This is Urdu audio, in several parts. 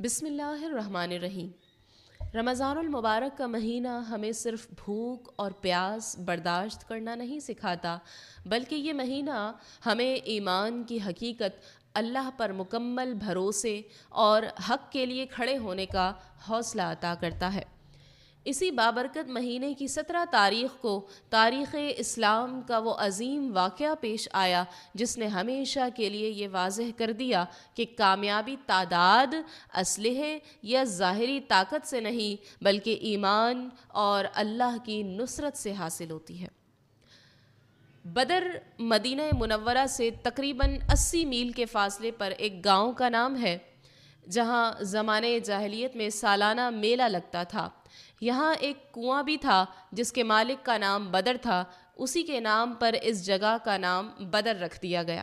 بسم اللہ الرحمن الرحیم۔ رمضان المبارک کا مہینہ ہمیں صرف بھوک اور پیاس برداشت کرنا نہیں سکھاتا، بلکہ یہ مہینہ ہمیں ایمان کی حقیقت، اللہ پر مکمل بھروسے اور حق کے لیے کھڑے ہونے کا حوصلہ عطا کرتا ہے۔ اسی بابرکت مہینے کی 17 تاریخ کو تاریخ اسلام کا وہ عظیم واقعہ پیش آیا جس نے ہمیشہ کے لیے یہ واضح کر دیا کہ کامیابی تعداد، اسلحے یا ظاہری طاقت سے نہیں بلکہ ایمان اور اللہ کی نصرت سے حاصل ہوتی ہے۔ بدر مدینہ منورہ سے تقریباً 80 میل کے فاصلے پر ایک گاؤں کا نام ہے جہاں زمانے جاہلیت میں سالانہ میلہ لگتا تھا۔ یہاں ایک کنواں بھی تھا جس کے مالک کا نام بدر تھا، اسی کے نام پر اس جگہ کا نام بدر رکھ دیا گیا۔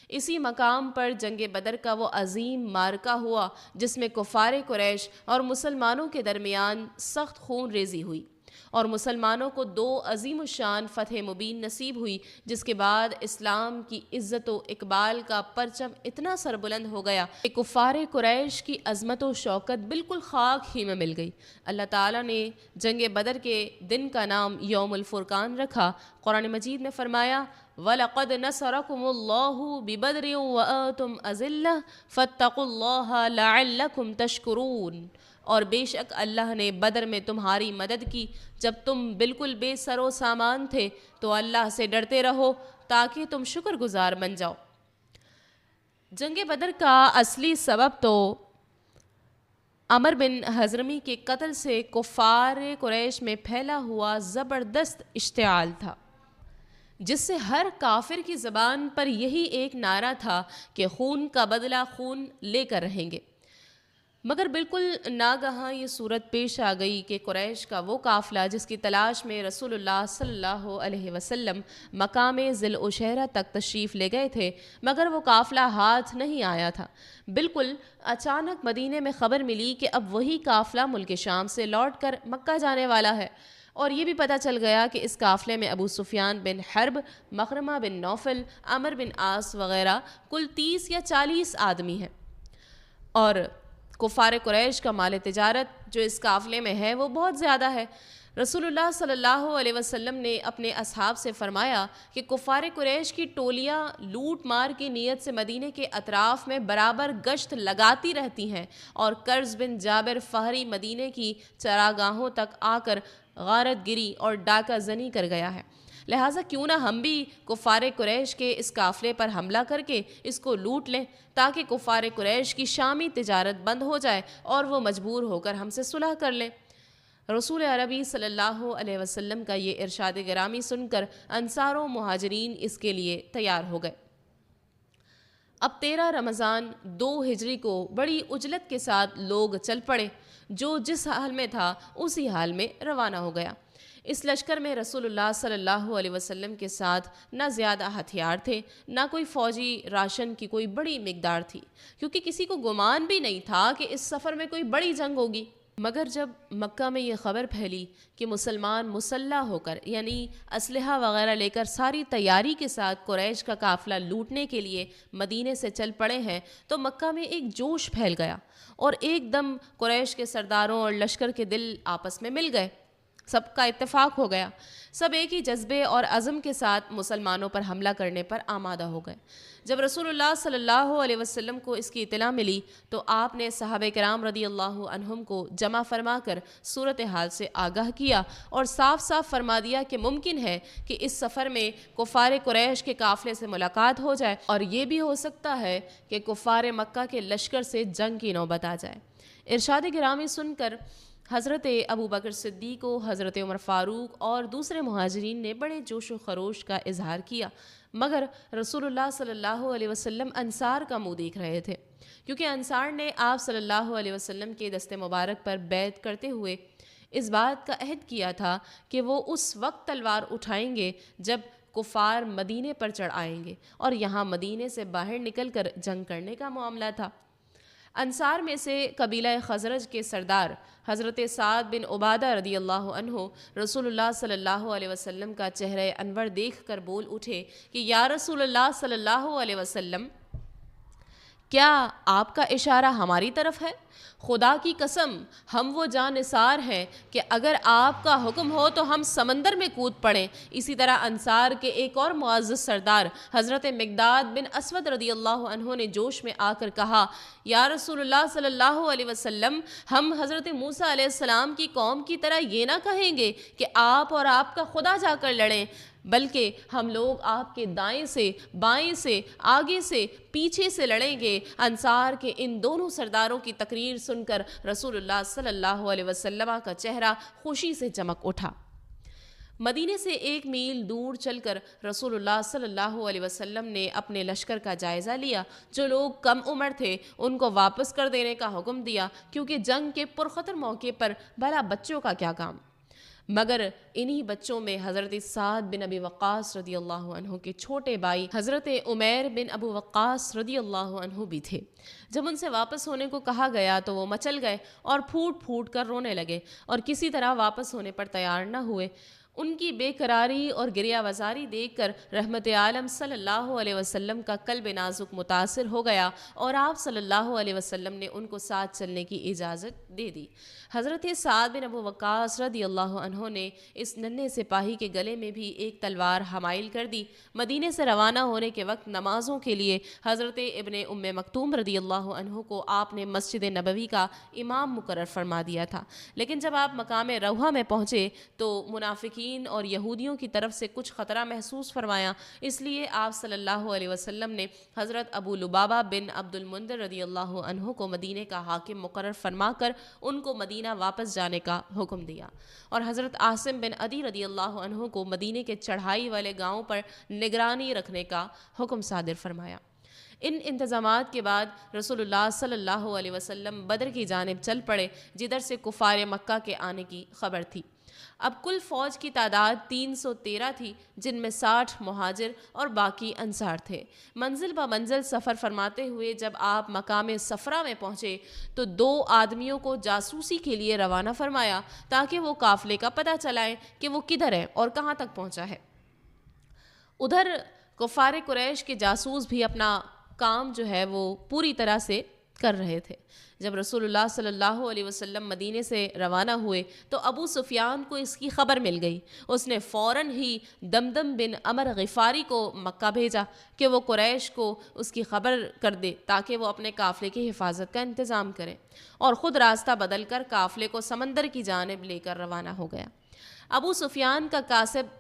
اسی مقام پر جنگ بدر کا وہ عظیم معرکہ ہوا جس میں کفار قریش اور مسلمانوں کے درمیان سخت خون ریزی ہوئی اور مسلمانوں کو 2 عظیم الشان فتح مبین نصیب ہوئی، جس کے بعد اسلام کی عزت و اقبال کا پرچم اتنا سربلند ہو گیا کہ کفار قریش کی عظمت و شوکت بالکل خاک ہی میں مل گئی۔ اللہ تعالیٰ نے جنگ بدر کے دن کا نام یوم الفرقان رکھا۔ قرآن مجید میں فرمایا وَلَقَدْ نَصَرَكُمُ اللَّهُ بِبَدْرٍ وَأَنْتُمْ أَذِلَّةٌ فَاتَّقُوا اللَّهَ لَعَلَّكُمْ تَشْكُرُونَ، اور بے شک اللہ نے بدر میں تمہاری مدد کی جب تم بالکل بے سر و سامان تھے، تو اللہ سے ڈرتے رہو تاکہ تم شکر گزار بن جاؤ۔ جنگ بدر کا اصلی سبب تو عمر بن حضرمی کے قتل سے کفار قریش میں پھیلا ہوا زبردست اشتعال تھا، جس سے ہر کافر کی زبان پر یہی ایک نعرہ تھا کہ خون کا بدلہ خون لے کر رہیں گے۔ مگر بالکل ناگہاں یہ صورت پیش آ گئی کہ قریش کا وہ قافلہ جس کی تلاش میں رسول اللہ صلی اللہ علیہ وسلم مقام ذی العشیرہ تک تشریف لے گئے تھے، مگر وہ قافلہ ہاتھ نہیں آیا تھا۔ بالکل اچانک مدینے میں خبر ملی کہ اب وہی قافلہ ملک شام سے لوٹ کر مکہ جانے والا ہے، اور یہ بھی پتہ چل گیا کہ اس قافلے میں ابو سفیان بن حرب، مخرمہ بن نوفل، عمر بن عاص وغیرہ کل 30 یا 40 آدمی ہیں، اور کفار قریش کا مال تجارت جو اس قافلے میں ہے وہ بہت زیادہ ہے۔ رسول اللہ صلی اللہ علیہ وسلم نے اپنے اصحاب سے فرمایا کہ کفار قریش کی ٹولیاں لوٹ مار کی نیت سے مدینے کے اطراف میں برابر گشت لگاتی رہتی ہیں، اور کرز بن جابر فہری مدینے کی چراگاہوں تک آ کر غارت گری اور ڈاکہ زنی کر گیا ہے، لہٰذا کیوں نہ ہم بھی کفار قریش کے اس قافلے پر حملہ کر کے اس کو لوٹ لیں تاکہ کفار قریش کی شامی تجارت بند ہو جائے اور وہ مجبور ہو کر ہم سے صلح کر لیں۔ رسول عربی صلی اللہ علیہ وسلم کا یہ ارشاد گرامی سن کر انصار و مہاجرین اس کے لیے تیار ہو گئے۔ اب 13 رمضان 2 ہجری کو بڑی عجلت کے ساتھ لوگ چل پڑے، جو جس حال میں تھا اسی حال میں روانہ ہو گیا۔ اس لشکر میں رسول اللہ صلی اللہ علیہ وسلم کے ساتھ نہ زیادہ ہتھیار تھے، نہ کوئی فوجی راشن کی کوئی بڑی مقدار تھی، کیونکہ کسی کو گمان بھی نہیں تھا کہ اس سفر میں کوئی بڑی جنگ ہوگی۔ مگر جب مکہ میں یہ خبر پھیلی کہ مسلمان مسلح ہو کر یعنی اسلحہ وغیرہ لے کر ساری تیاری کے ساتھ قریش کا قافلہ لوٹنے کے لیے مدینے سے چل پڑے ہیں، تو مکہ میں ایک جوش پھیل گیا اور ایک دم قریش کے سرداروں اور لشکر کے دل آپس میں مل گئے، سب کا اتفاق ہو گیا، سب ایک ہی جذبے اور عزم کے ساتھ مسلمانوں پر حملہ کرنے پر آمادہ ہو گئے۔ جب رسول اللہ صلی اللہ علیہ وسلم کو اس کی اطلاع ملی تو آپ نے صحابہ کرام رضی اللہ عنہم کو جمع فرما کر صورتحال سے آگاہ کیا اور صاف صاف فرما دیا کہ ممکن ہے کہ اس سفر میں کفار قریش کے قافلے سے ملاقات ہو جائے، اور یہ بھی ہو سکتا ہے کہ کفار مکہ کے لشکر سے جنگ کی نوبت آ جائے۔ ارشاد گرامی سن کر حضرت ابو بکر صدیق و حضرت عمر فاروق اور دوسرے مہاجرین نے بڑے جوش و خروش کا اظہار کیا، مگر رسول اللہ صلی اللہ علیہ وسلم انصار کا منہ دیکھ رہے تھے، کیونکہ انصار نے آپ صلی اللہ علیہ وسلم کے دست مبارک پر بیعت کرتے ہوئے اس بات کا عہد کیا تھا کہ وہ اس وقت تلوار اٹھائیں گے جب کفار مدینے پر چڑھ آئیں گے، اور یہاں مدینے سے باہر نکل کر جنگ کرنے کا معاملہ تھا۔ انصار میں سے قبیلہ خزرج کے سردار حضرت سعد بن عبادہ رضی اللہ عنہ رسول اللہ صلی اللہ علیہ وسلم کا چہرہ انور دیکھ کر بول اٹھے کہ یا رسول اللہ صلی اللہ علیہ وسلم، کیا آپ کا اشارہ ہماری طرف ہے؟ خدا کی قسم ہم وہ جانثار ہیں کہ اگر آپ کا حکم ہو تو ہم سمندر میں کود پڑیں۔ اسی طرح انصار کے ایک اور معزز سردار حضرت مقداد بن اسود رضی اللہ عنہ نے جوش میں آ کر کہا، یا رسول اللہ صلی اللہ علیہ وسلم، ہم حضرت موسیٰ علیہ السلام کی قوم کی طرح یہ نہ کہیں گے کہ آپ اور آپ کا خدا جا کر لڑیں، بلکہ ہم لوگ آپ کے دائیں سے، بائیں سے، آگے سے، پیچھے سے لڑیں گے۔ انصار کے ان دونوں سرداروں کی تقریر سن کر رسول اللہ صلی اللہ علیہ وسلم کا چہرہ خوشی سے چمک اٹھا۔ مدینے سے 1 میل دور چل کر رسول اللہ صلی اللہ علیہ وسلم نے اپنے لشکر کا جائزہ لیا۔ جو لوگ کم عمر تھے ان کو واپس کر دینے کا حکم دیا، کیونکہ جنگ کے پرخطر موقع پر بھلا بچوں کا کیا کام۔ مگر انہی بچوں میں حضرت سعد بن ابی وقاص رضی اللہ عنہ کے چھوٹے بھائی حضرت عمیر بن ابو وقاص رضی اللہ عنہ بھی تھے۔ جب ان سے واپس ہونے کو کہا گیا تو وہ مچل گئے اور پھوٹ پھوٹ کر رونے لگے اور کسی طرح واپس ہونے پر تیار نہ ہوئے۔ ان کی بے قراری اور گریہ وزاری دیکھ کر رحمت عالم صلی اللہ علیہ وسلم کا قلب نازک متاثر ہو گیا اور آپ صلی اللہ علیہ وسلم نے ان کو ساتھ چلنے کی اجازت دے دی۔ حضرت سعد بن ابو وقاص رضی اللہ عنہ نے اس ننھے سپاہی کے گلے میں بھی ایک تلوار حمائل کر دی۔ مدینے سے روانہ ہونے کے وقت نمازوں کے لیے حضرت ابن ام مکتوم رضی اللہ عنہ کو آپ نے مسجد نبوی کا امام مقرر فرما دیا تھا، لیکن جب آپ مقام روحہ میں پہنچے تو منافقین اور یہودیوں کی طرف سے کچھ خطرہ محسوس فرمایا، اس لیے آپ صلی اللہ علیہ وسلم نے حضرت ابو لبابہ بن عبد المنذر رضی اللہ عنہ کو مدینے کا حاکم مقرر فرما کر ان کو مدینہ واپس جانے کا حکم دیا، اور حضرت عاصم بن عدی رضی اللہ عنہ کو مدینے کے چڑھائی والے گاؤں پر نگرانی رکھنے کا حکم صادر فرمایا۔ ان انتظامات کے بعد رسول اللہ صلی اللہ علیہ وسلم بدر کی جانب چل پڑے، جدھر سے کفار مکہ کے آنے کی خبر تھی۔ اب کل فوج کی تعداد 313 تھی، جن میں 60 مہاجر اور باقی انصار تھے۔ منزل بہ منزل سفر فرماتے ہوئے جب آپ مقام صفرا میں پہنچے تو 2 آدمیوں کو جاسوسی کے لیے روانہ فرمایا تاکہ وہ قافلے کا پتہ چلائیں کہ وہ کدھر ہے اور کہاں تک پہنچا ہے۔ ادھر کفار قریش کے جاسوس بھی اپنا کام جو ہے وہ پوری طرح سے کر رہے تھے۔ جب رسول اللہ صلی اللہ علیہ وسلم مدینے سے روانہ ہوئے تو ابو سفیان کو اس کی خبر مل گئی۔ اس نے فوراً ہی دمدم بن عمر غفاری کو مکہ بھیجا کہ وہ قریش کو اس کی خبر کر دے تاکہ وہ اپنے قافلے کی حفاظت کا انتظام کریں، اور خود راستہ بدل کر قافلے کو سمندر کی جانب لے کر روانہ ہو گیا۔ ابو سفیان کا کاسب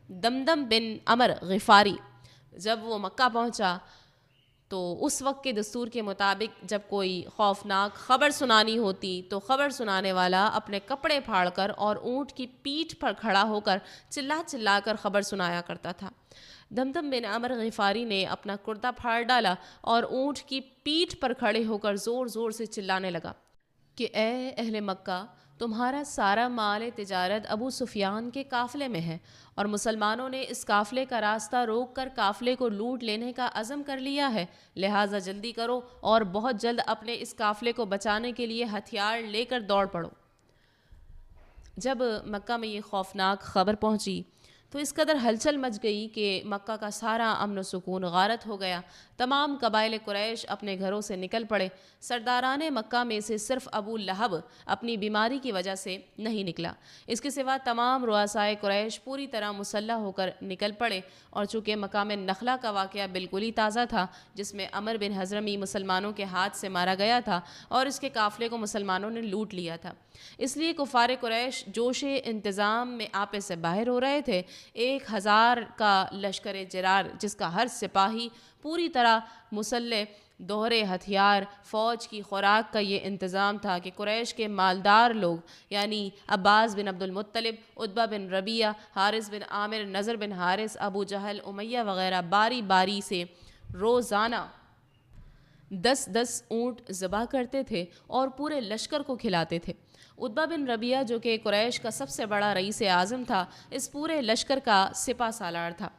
دمدم بن عمر غفاری جب وہ مکہ پہنچا تو اس وقت کے دستور کے مطابق جب کوئی خوفناک خبر سنانی ہوتی تو خبر سنانے والا اپنے کپڑے پھاڑ کر اور اونٹ کی پیٹھ پر کھڑا ہو کر چلا چلا کر خبر سنایا کرتا تھا۔ دمدم بن عمر غفاری نے اپنا کرتا پھاڑ ڈالا اور اونٹ کی پیٹھ پر کھڑے ہو کر زور زور سے چلانے لگا کہ اے اہل مکہ، تمہارا سارا مال تجارت ابو سفیان کے قافلے میں ہے، اور مسلمانوں نے اس قافلے کا راستہ روک کر قافلے کو لوٹ لینے کا عزم کر لیا ہے، لہٰذا جلدی کرو اور بہت جلد اپنے اس قافلے کو بچانے کے لیے ہتھیار لے کر دوڑ پڑو۔ جب مکہ میں یہ خوفناک خبر پہنچی تو اس قدر ہلچل مچ گئی کہ مکہ کا سارا امن و سکون غارت ہو گیا۔ تمام قبائل قریش اپنے گھروں سے نکل پڑے۔ سرداران مکہ میں سے صرف ابو لہب اپنی بیماری کی وجہ سے نہیں نکلا۔ اس کے سوا تمام رؤسائے قریش پوری طرح مسلح ہو کر نکل پڑے، اور چونکہ مقام نخلا کا واقعہ بالکل ہی تازہ تھا جس میں عمر بن حضرمی مسلمانوں کے ہاتھ سے مارا گیا تھا اور اس کے قافلے کو مسلمانوں نے لوٹ لیا تھا، اس لیے کفار قریش جوش انتظام میں آپے سے باہر ہو رہے تھے۔ 1000 کا لشکر جرار جس کا ہر سپاہی پوری طرح مسلح، دوہرے ہتھیار، فوج کی خوراک کا یہ انتظام تھا کہ قریش کے مالدار لوگ یعنی عباس بن عبد المطلب، عتبہ بن ربیعہ، حارث بن عامر، نضر بن حارث، ابو جہل، امیہ وغیرہ باری باری سے روزانہ 10 اونٹ ذبح کرتے تھے اور پورے لشکر کو کھلاتے تھے۔ عتبہ بن ربیعہ جو کہ قریش کا سب سے بڑا رئیس اعظم تھا، اس پورے لشکر کا سپہ سالار تھا۔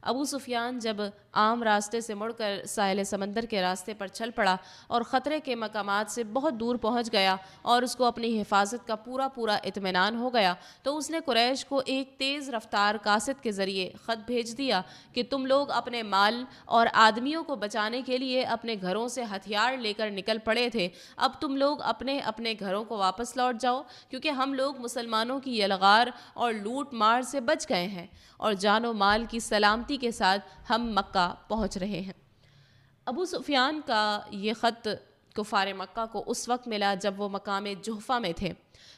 ابو سفیان جب عام راستے سے مڑ کر ساحل سمندر کے راستے پر چل پڑا اور خطرے کے مقامات سے بہت دور پہنچ گیا اور اس کو اپنی حفاظت کا پورا اطمینان ہو گیا تو اس نے قریش کو ایک تیز رفتار قاصد کے ذریعے خط بھیج دیا کہ تم لوگ اپنے مال اور آدمیوں کو بچانے کے لیے اپنے گھروں سے ہتھیار لے کر نکل پڑے تھے، اب تم لوگ اپنے اپنے گھروں کو واپس لوٹ جاؤ، کیونکہ ہم لوگ مسلمانوں کی یلغار اور لوٹ مار سے بچ گئے ہیں اور جان و مال کی سلامتی کے ساتھ ہم مکہ پہنچ رہے ہیں۔ ابو سفیان کا یہ خط کفار مکہ کو اس وقت ملا جب وہ مقام جحفہ میں تھے۔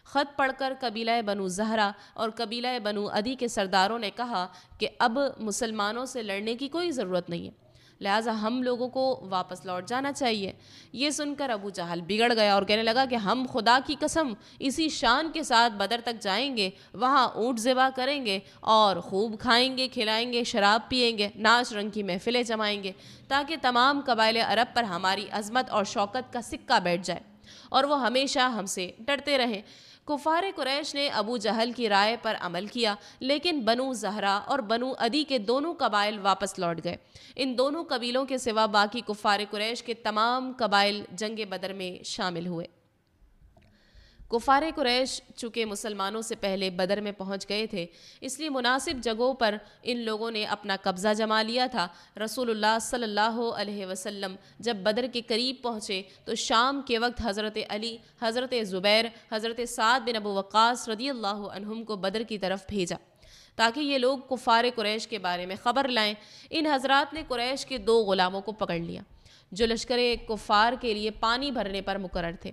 خط پڑھ کر قبیلہ بنو زہرہ اور قبیلہ بنو عدی کے سرداروں نے کہا کہ اب مسلمانوں سے لڑنے کی کوئی ضرورت نہیں ہے، لہٰذا ہم لوگوں کو واپس لوٹ جانا چاہیے۔ یہ سن کر ابو جہل بگڑ گیا اور کہنے لگا کہ ہم خدا کی قسم اسی شان کے ساتھ بدر تک جائیں گے، وہاں اونٹ ذبح کریں گے اور خوب کھائیں گے، کھلائیں گے، شراب پئیں گے، ناچ رنگ کی محفلیں جمائیں گے، تاکہ تمام قبائل عرب پر ہماری عظمت اور شوکت کا سکہ بیٹھ جائے اور وہ ہمیشہ ہم سے ڈرتے رہیں۔ کفار قریش نے ابو جہل کی رائے پر عمل کیا، لیکن بنو زہرہ اور بنو عدی کے دونوں قبائل واپس لوٹ گئے۔ ان دونوں قبیلوں کے سوا باقی کفار قریش کے تمام قبائل جنگ بدر میں شامل ہوئے۔ کفار قریش چونکہ مسلمانوں سے پہلے بدر میں پہنچ گئے تھے، اس لیے مناسب جگہوں پر ان لوگوں نے اپنا قبضہ جما لیا تھا۔ رسول اللہ صلی اللہ علیہ وسلم جب بدر کے قریب پہنچے تو شام کے وقت حضرت علی، حضرت زبیر، حضرت سعد بن ابو وقاص رضی اللہ عنہم کو بدر کی طرف بھیجا تاکہ یہ لوگ کفار قریش کے بارے میں خبر لائیں۔ ان حضرات نے قریش کے 2 غلاموں کو پکڑ لیا جو لشکر کفار کے لیے پانی بھرنے پر مقرر تھے۔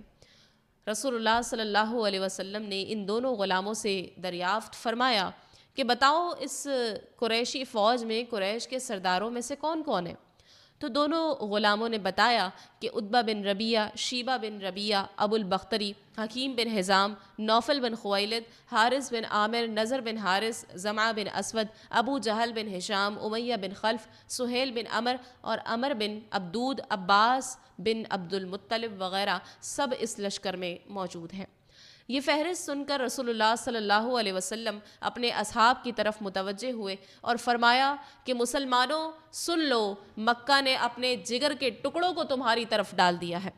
رسول اللہ صلی اللہ علیہ وسلم نے ان دونوں غلاموں سے دریافت فرمایا کہ بتاؤ اس قریشی فوج میں قریش کے سرداروں میں سے کون کون ہے؟ تو دونوں غلاموں نے بتایا کہ عتبہ بن ربیعہ، شیبہ بن ربیعہ، ابو البختری، حکیم بن حزام، نوفل بن خویلد، حارث بن عامر، نضر بن حارث، زمعہ بن اسود، ابو جہل بن ہشام، امیہ بن خلف، سہیل بن عمر اور عمر بن عبدود، عباس بن عبد المطلب وغیرہ سب اس لشکر میں موجود ہیں۔ یہ فہرست سن کر رسول اللہ صلی اللہ علیہ وسلم اپنے اصحاب کی طرف متوجہ ہوئے اور فرمایا کہ مسلمانوں سن لو، مکہ نے اپنے جگر کے ٹکڑوں کو تمہاری طرف ڈال دیا ہے۔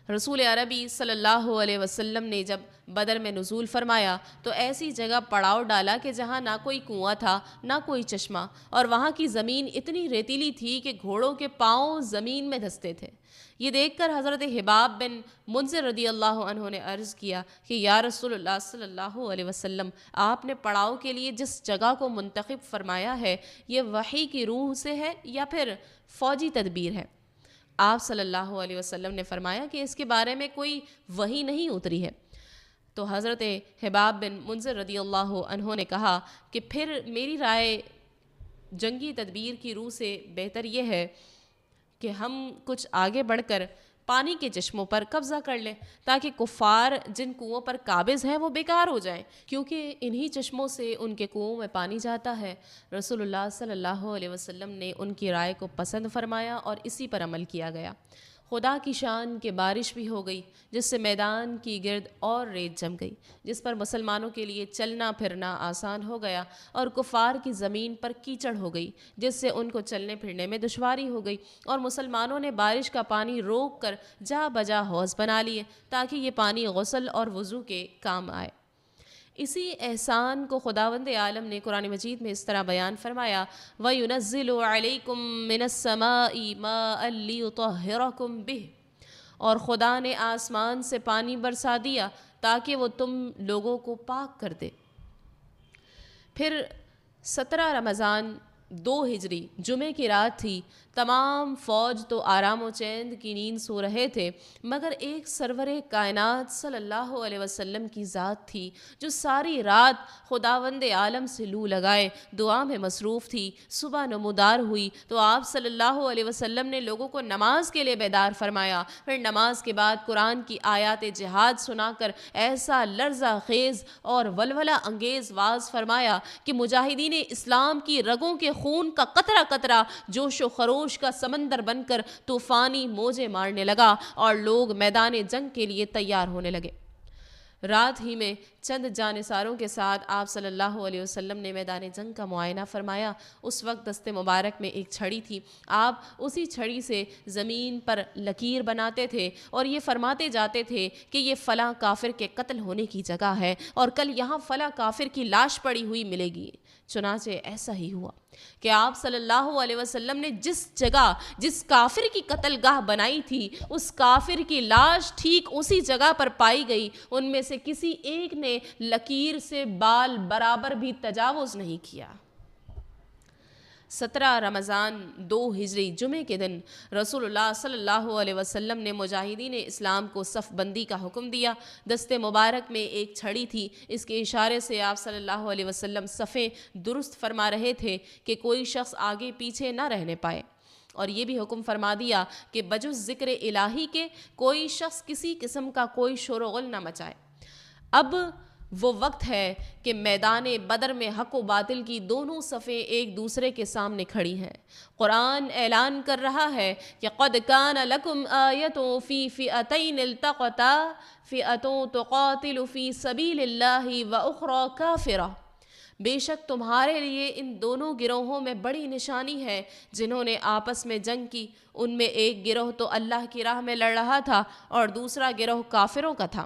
رسول عربی صلی اللہ علیہ وسلم نے جب بدر میں نزول فرمایا تو ایسی جگہ پڑاؤ ڈالا کہ جہاں نہ کوئی کنواں تھا نہ کوئی چشمہ، اور وہاں کی زمین اتنی ریتیلی تھی کہ گھوڑوں کے پاؤں زمین میں دھستے تھے۔ یہ دیکھ کر حضرت حباب بن منذر رضی اللہ عنہ نے عرض کیا کہ یا رسول اللہ صلی اللہ علیہ وسلم، آپ نے پڑاؤ کے لیے جس جگہ کو منتخب فرمایا ہے یہ وحی کی روح سے ہے یا پھر فوجی تدبیر ہے؟ آپ صلی اللہ علیہ وسلم نے فرمایا کہ اس کے بارے میں کوئی وحی نہیں اتری ہے۔ تو حضرت حباب بن منذر رضی اللہ عنہ نے کہا کہ پھر میری رائے جنگی تدبیر کی روح سے بہتر یہ ہے کہ ہم کچھ آگے بڑھ کر پانی کے چشموں پر قبضہ کر لیں تاکہ کفار جن کنووں پر قابض ہیں وہ بیکار ہو جائیں، کیونکہ انہی چشموں سے ان کے کنووں میں پانی جاتا ہے۔ رسول اللہ صلی اللہ علیہ وسلم نے ان کی رائے کو پسند فرمایا اور اسی پر عمل کیا گیا۔ خدا کی شان کہ بارش بھی ہو گئی جس سے میدان کی گرد اور ریت جم گئی، جس پر مسلمانوں کے لیے چلنا پھرنا آسان ہو گیا، اور کفار کی زمین پر کیچڑ ہو گئی جس سے ان کو چلنے پھرنے میں دشواری ہو گئی، اور مسلمانوں نے بارش کا پانی روک کر جا بجا حوض بنا لیے تاکہ یہ پانی غسل اور وضو کے کام آئے۔ اسی احسان کو خداوند عالم نے قرآن مجید میں اس طرح بیان فرمایا وَيُنَزِّلُ عَلَيْكُم مِّنَ السَّمَاءِ مَاءً لِيُطَهِّرَكُم بِهِ، اور خدا نے آسمان سے پانی برسا دیا تاکہ وہ تم لوگوں کو پاک کر دے۔ پھر 17 رمضان 2 ہجری جمعے کی رات تھی، تمام فوج تو آرام و چین کی نیند سو رہے تھے، مگر ایک سرور کائنات صلی اللہ علیہ وسلم کی ذات تھی جو ساری رات خداوند عالم سے لو لگائے دعا میں مصروف تھی۔ صبح نمودار ہوئی تو آپ صلی اللہ علیہ وسلم نے لوگوں کو نماز کے لیے بیدار فرمایا، پھر نماز کے بعد قرآن کی آیات جہاد سنا کر ایسا لرزہ خیز اور ولولہ انگیز واز فرمایا کہ مجاہدین اسلام کی رگوں کے خون کا قطرہ قطرہ جوش و خروش کا سمندر بن کر طوفانی موجیں مارنے لگا اور لوگ میدان جنگ کے لیے تیار ہونے لگے۔ رات ہی میں چند جانثاروں کے ساتھ آپ صلی اللہ علیہ وسلم نے میدان جنگ کا معائنہ فرمایا۔ اس وقت دست مبارک میں ایک چھڑی تھی، آپ اسی چھڑی سے زمین پر لکیر بناتے تھے اور یہ فرماتے جاتے تھے کہ یہ فلاں کافر کے قتل ہونے کی جگہ ہے اور کل یہاں فلاں کافر کی لاش پڑی ہوئی ملے گی۔ چنانچہ ایسا ہی ہوا کہ آپ صلی اللہ علیہ وسلم نے جس جگہ جس کافر کی قتل گاہ بنائی تھی اس کافر کی لاش ٹھیک اسی جگہ پر پائی گئی۔ ان میں سے کسی ایک نے لکیر سے بال برابر بھی تجاوز نہیں کیا۔ 17 رمضان 2 ہجری جمعے کے دن رسول اللہ صلی اللہ علیہ وسلم نے مجاہدین اسلام کو صف بندی کا حکم دیا۔ دست مبارک میں ایک چھڑی تھی، اس کے اشارے سے آپ صلی اللہ علیہ وسلم صفیں درست فرما رہے تھے کہ کوئی شخص آگے پیچھے نہ رہنے پائے، اور یہ بھی حکم فرما دیا کہ بجز ذکر الہی کے کوئی شخص کسی قسم کا کوئی شور و غل نہ مچائے۔ اب وہ وقت ہے کہ میدان بدر میں حق و باطل کی دونوں صفیں ایک دوسرے کے سامنے کھڑی ہیں۔ قرآن اعلان کر رہا ہے کہ قد کان لکم آیۃ فی فئتین التقطا فئۃ تقاتل فی سبیل اللہ واخری کافرہ، بے شک تمہارے لیے ان دونوں گروہوں میں بڑی نشانی ہے جنہوں نے آپس میں جنگ کی، ان میں ایک گروہ تو اللہ کی راہ میں لڑ رہا تھا اور دوسرا گروہ کافروں کا تھا۔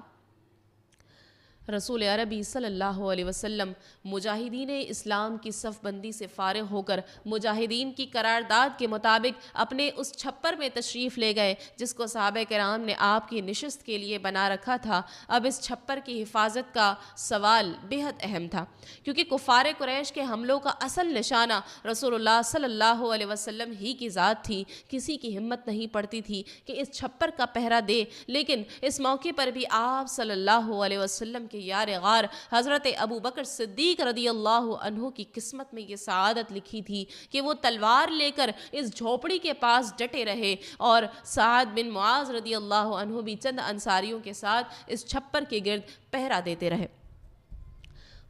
رسول عربی صلی اللہ علیہ وسلم مجاہدین اسلام کی صف بندی سے فارغ ہو کر مجاہدین کی قرارداد کے مطابق اپنے اس چھپر میں تشریف لے گئے جس کو صحابہ کرام نے آپ کی نشست کے لیے بنا رکھا تھا۔ اب اس چھپر کی حفاظت کا سوال بہت اہم تھا، کیونکہ کفار قریش کے حملوں کا اصل نشانہ رسول اللہ صلی اللہ علیہ وسلم ہی کی ذات تھی۔ کسی کی ہمت نہیں پڑتی تھی کہ اس چھپر کا پہرا دے، لیکن اس موقع پر بھی آپ صلی اللہ علیہ وسلم کے یار غار حضرت ابو بکر صدیق رضی اللہ عنہ کی قسمت میں یہ سعادت لکھی تھی کہ وہ تلوار لے کر اس جھوپڑی کے پاس ڈٹے رہے، اور سعد بن معاذ رضی اللہ عنہ بھی چند انصاریوں کے ساتھ اس چھپر کے گرد پہرا دیتے رہے۔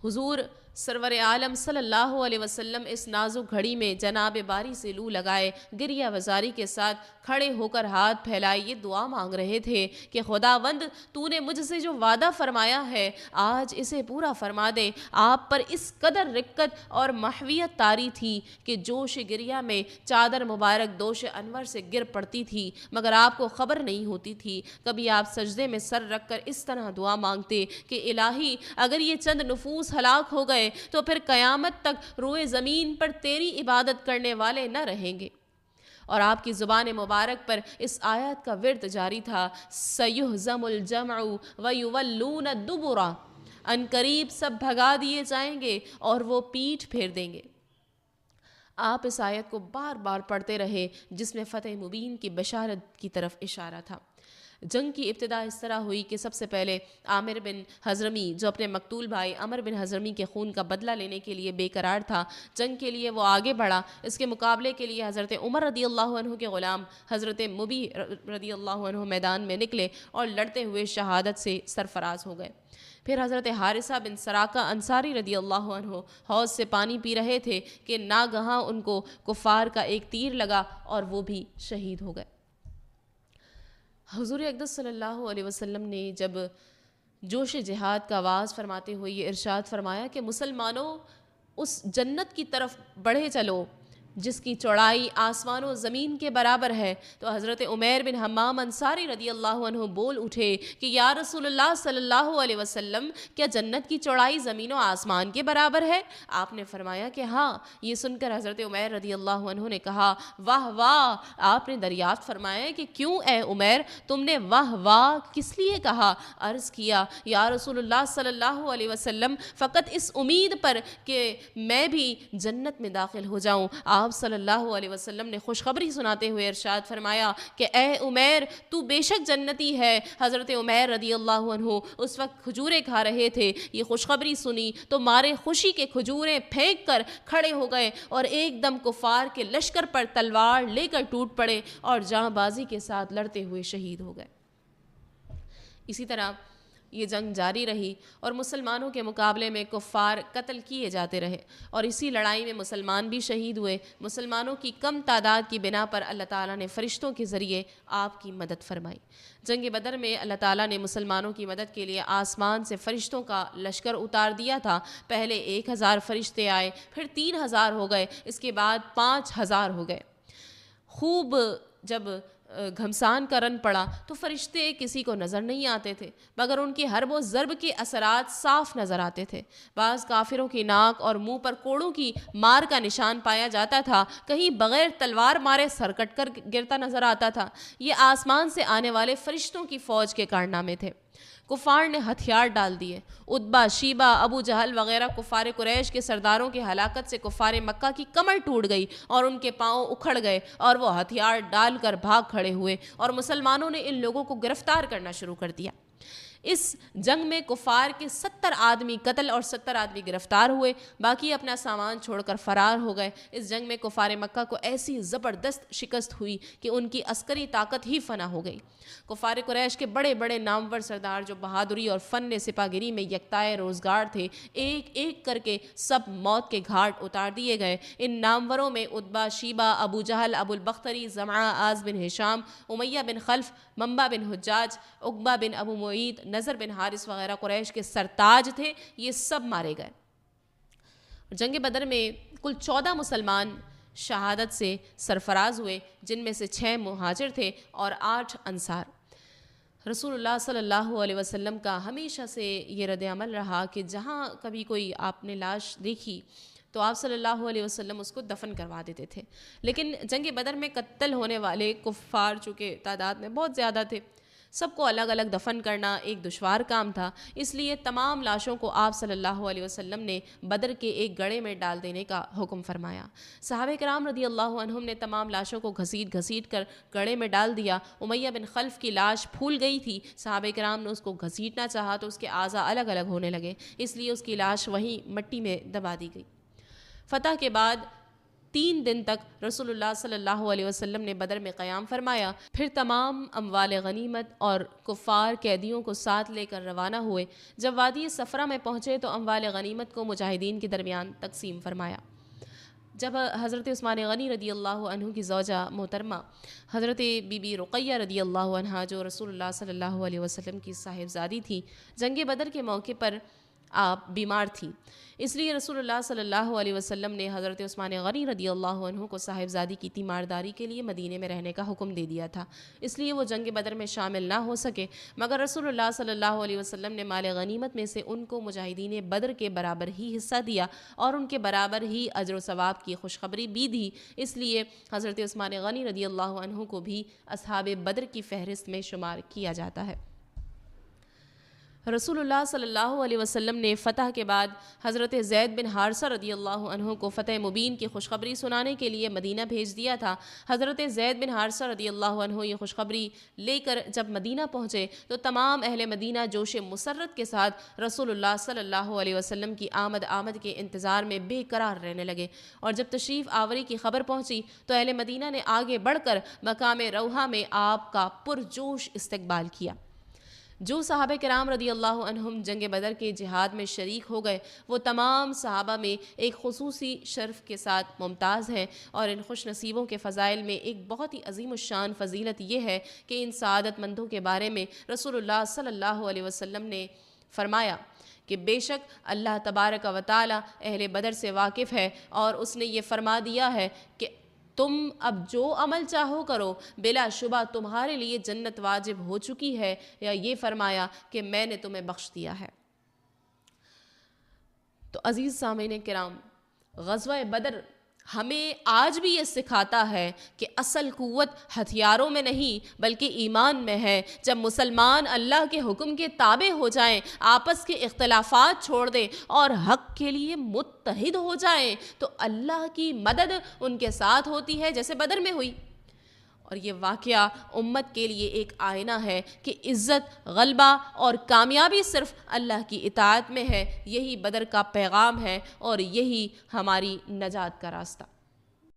حضور سرور عالم صلی اللہ علیہ وسلم اس نازک گھڑی میں جناب باری سے لو لگائے گریہ وزاری کے ساتھ کھڑے ہو کر ہاتھ پھیلائے یہ دعا مانگ رہے تھے کہ خداوند تو نے مجھ سے جو وعدہ فرمایا ہے آج اسے پورا فرما دے۔ آپ پر اس قدر رقت اور محویت طاری تھی کہ جوش گریہ میں چادر مبارک دوش انور سے گر پڑتی تھی، مگر آپ کو خبر نہیں ہوتی تھی۔ کبھی آپ سجدے میں سر رکھ کر اس طرح دعا مانگتے کہ الہی اگر یہ چند نفوس ہلاک ہو گئے تو پھر قیامت تک روئے زمین پر تیری عبادت کرنے والے نہ رہیں گے۔ اور آپ کی زبان مبارک پر اس آیت کا ورد جاری تھا، سَيُهْزَمُ الْجَمْعُ وَيُوَلُّونَ الدُّبُرَ، ان قریب سب بھگا دیے جائیں گے اور وہ پیٹھ پھیر دیں گے۔ آپ اس آیت کو بار بار پڑھتے رہے جس میں فتح مبین کی بشارت کی طرف اشارہ تھا۔ جنگ کی ابتدا اس طرح ہوئی کہ سب سے پہلے عامر بن حضرمی جو اپنے مقتول بھائی عمر بن حضرمی کے خون کا بدلہ لینے کے لیے بے قرار تھا، جنگ کے لیے وہ آگے بڑھا۔ اس کے مقابلے کے لیے حضرت عمر رضی اللہ عنہ کے غلام حضرت مبی رضی اللہ عنہ میدان میں نکلے اور لڑتے ہوئے شہادت سے سرفراز ہو گئے۔ پھر حضرت حارثہ بن سراقہ انصاری رضی اللہ عنہ حوض سے پانی پی رہے تھے کہ ناگہاں ان کو کفار کا ایک تیر لگا اور وہ بھی شہید ہو گئے۔ حضور اقدس صلی اللہ علیہ وسلم نے جب جوش جہاد کا آغاز فرماتے ہوئے یہ ارشاد فرمایا کہ مسلمانوں اس جنت کی طرف بڑھے چلو جس کی چوڑائی آسمان و زمین کے برابر ہے، تو حضرت عمیر بن حمام انصاری رضی اللہ عنہ بول اٹھے کہ یا رسول اللہ صلی اللہ علیہ وسلم کیا جنت کی چوڑائی زمین و آسمان کے برابر ہے؟ آپ نے فرمایا کہ ہاں۔ یہ سن کر حضرت عمیر رضی اللہ عنہ نے کہا واہ واہ۔ آپ نے دریافت فرمایا کہ کیوں اے عمیر تم نے واہ واہ کس لیے کہا؟ عرض کیا یا رسول اللہ صلی اللہ علیہ وسلم فقط اس امید پر کہ میں بھی جنت میں داخل ہو جاؤں۔ آپ صلی اللہ علیہ وسلم نے خوشخبری سناتے ہوئے ارشاد فرمایا کہ اے عمیر تو بے شک جنتی ہے۔ حضرت عمیر رضی اللہ عنہ اس وقت کھجوریں کھا رہے تھے، یہ خوشخبری سنی تو مارے خوشی کے کھجوریں پھینک کر کھڑے ہو گئے اور ایک دم کفار کے لشکر پر تلوار لے کر ٹوٹ پڑے اور جاں بازی کے ساتھ لڑتے ہوئے شہید ہو گئے۔ اسی طرح یہ جنگ جاری رہی اور مسلمانوں کے مقابلے میں کفار قتل کیے جاتے رہے، اور اسی لڑائی میں مسلمان بھی شہید ہوئے۔ مسلمانوں کی کم تعداد کی بنا پر اللہ تعالیٰ نے فرشتوں کے ذریعے آپ کی مدد فرمائی۔ جنگ بدر میں اللہ تعالیٰ نے مسلمانوں کی مدد کے لیے آسمان سے فرشتوں کا لشکر اتار دیا تھا۔ پہلے 1000 فرشتے آئے، پھر 3000 ہو گئے، اس کے بعد 5000 ہو گئے۔ خوب جب گھمسان کا رن پڑا تو فرشتے کسی کو نظر نہیں آتے تھے، مگر ان کے حرب و ضرب کے اثرات صاف نظر آتے تھے۔ بعض کافروں کی ناک اور منہ پر کوڑوں کی مار کا نشان پایا جاتا تھا، کہیں بغیر تلوار مارے سر کٹ کر گرتا نظر آتا تھا۔ یہ آسمان سے آنے والے فرشتوں کی فوج کے کارنامے تھے۔ کفار نے ہتھیار ڈال دیے۔ عتبہ، شیبہ، ابو جہل وغیرہ کفار قریش کے سرداروں کی ہلاکت سے کفار مکہ کی کمر ٹوٹ گئی اور ان کے پاؤں اکھڑ گئے اور وہ ہتھیار ڈال کر بھاگ کھڑے ہوئے، اور مسلمانوں نے ان لوگوں کو گرفتار کرنا شروع کر دیا۔ اس جنگ میں کفار کے 70 آدمی قتل اور 70 آدمی گرفتار ہوئے، باقی اپنا سامان چھوڑ کر فرار ہو گئے۔ اس جنگ میں کفار مکہ کو ایسی زبردست شکست ہوئی کہ ان کی عسکری طاقت ہی فنا ہو گئی۔ کفار قریش کے بڑے بڑے نامور سردار جو بہادری اور فن سپاہ گیری میں یکتائے روزگار تھے، ایک ایک کر کے سب موت کے گھاٹ اتار دیے گئے۔ ان ناموروں میں عتبہ، شیبہ، ابو جہل، ابو البختری، زمعہ، عاص بن ہشام، امیہ بن خلف، منبع بن حجاج، عقبہ بن ابو معیط، نضر بن حارث وغیرہ قریش کے سرتاج تھے، یہ سب مارے گئے۔ جنگ بدر میں کل 14 مسلمان شہادت سے سرفراز ہوئے، جن میں سے 6 مہاجر تھے اور 8 انصار۔ رسول اللہ صلی اللہ علیہ وسلم کا ہمیشہ سے یہ رد عمل رہا کہ جہاں کبھی کوئی آپ نے لاش دیکھی تو آپ صلی اللہ علیہ وسلم اس کو دفن کروا دیتے تھے۔ لیکن جنگ بدر میں قتل ہونے والے کفار چونکہ تعداد میں بہت زیادہ تھے، سب کو الگ الگ دفن کرنا ایک دشوار کام تھا، اس لیے تمام لاشوں کو آپ صلی اللہ علیہ وسلم نے بدر کے ایک گڑھے میں ڈال دینے کا حکم فرمایا۔ صحابہ کرام رضی اللہ عنہم نے تمام لاشوں کو گھسیٹ گھسیٹ کر گڑھے میں ڈال دیا۔ امیہ بن خلف کی لاش پھول گئی تھی، صحابہ کرام نے اس کو گھسیٹنا چاہا تو اس کے اعضاء الگ الگ ہونے لگے، اس لیے اس کی لاش وہیں مٹی میں دبا دی گئی۔ فتح کے بعد 3 دن تک رسول اللہ صلی اللہ علیہ وسلم نے بدر میں قیام فرمایا، پھر تمام اموال غنیمت اور کفار قیدیوں کو ساتھ لے کر روانہ ہوئے۔ جب وادی صفرا میں پہنچے تو اموال غنیمت کو مجاہدین کے درمیان تقسیم فرمایا۔ جب حضرت عثمان غنی رضی اللہ عنہ کی زوجہ محترمہ حضرت بی بی رقیہ رضی اللہ عنہا جو رسول اللہ صلی اللہ علیہ وسلم کی صاحبزادی تھی، جنگ بدر کے موقع پر آپ بیمار تھیں، اس لیے رسول اللہ صلی اللہ علیہ وسلم نے حضرت عثمان غنی رضی اللہ عنہ کو صاحبزادی کی تیمارداری کے لیے مدینے میں رہنے کا حکم دے دیا تھا، اس لیے وہ جنگ بدر میں شامل نہ ہو سکے، مگر رسول اللہ صلی اللہ علیہ وسلم نے مال غنیمت میں سے ان کو مجاہدین بدر کے برابر ہی حصہ دیا اور ان کے برابر ہی اجر و ثواب کی خوشخبری بھی دی، اس لیے حضرت عثمان غنی رضی اللہ عنہ کو بھی اصحاب بدر کی فہرست میں شمار کیا جاتا ہے۔ رسول اللہ صلی اللہ علیہ وسلم نے فتح کے بعد حضرت زید بن حارثہ رضی اللہ عنہ کو فتح مبین کی خوشخبری سنانے کے لیے مدینہ بھیج دیا تھا۔ حضرت زید بن حارثہ رضی اللہ عنہ یہ خوشخبری لے کر جب مدینہ پہنچے تو تمام اہل مدینہ جوش مسرت کے ساتھ رسول اللہ صلی اللہ علیہ وسلم کی آمد کے انتظار میں بے قرار رہنے لگے، اور جب تشریف آوری کی خبر پہنچی تو اہل مدینہ نے آگے بڑھ کر مقام روحہ میں آپ کا پرجوش استقبال کیا۔ جو صحابہ کرام رضی اللہ عنہم جنگ بدر کے جہاد میں شریک ہو گئے وہ تمام صحابہ میں ایک خصوصی شرف کے ساتھ ممتاز ہیں، اور ان خوش نصیبوں کے فضائل میں ایک بہت ہی عظیم الشان فضیلت یہ ہے کہ ان سعادت مندوں کے بارے میں رسول اللہ صلی اللہ علیہ وسلم نے فرمایا کہ بے شک اللہ تبارک و تعالی اہل بدر سے واقف ہے، اور اس نے یہ فرما دیا ہے کہ تم اب جو عمل چاہو کرو، بلا شبہ تمہارے لیے جنت واجب ہو چکی ہے، یا یہ فرمایا کہ میں نے تمہیں بخش دیا ہے۔ تو عزیز سامعین کرام، غزوہ بدر ہمیں آج بھی یہ سکھاتا ہے کہ اصل قوت ہتھیاروں میں نہیں بلکہ ایمان میں ہے۔ جب مسلمان اللہ کے حکم کے تابع ہو جائیں، آپس کے اختلافات چھوڑ دیں اور حق کے لیے متحد ہو جائیں تو اللہ کی مدد ان کے ساتھ ہوتی ہے، جیسے بدر میں ہوئی۔ اور یہ واقعہ امت کے لیے ایک آئینہ ہے کہ عزت، غلبہ اور کامیابی صرف اللہ کی اطاعت میں ہے۔ یہی بدر کا پیغام ہے اور یہی ہماری نجات کا راستہ۔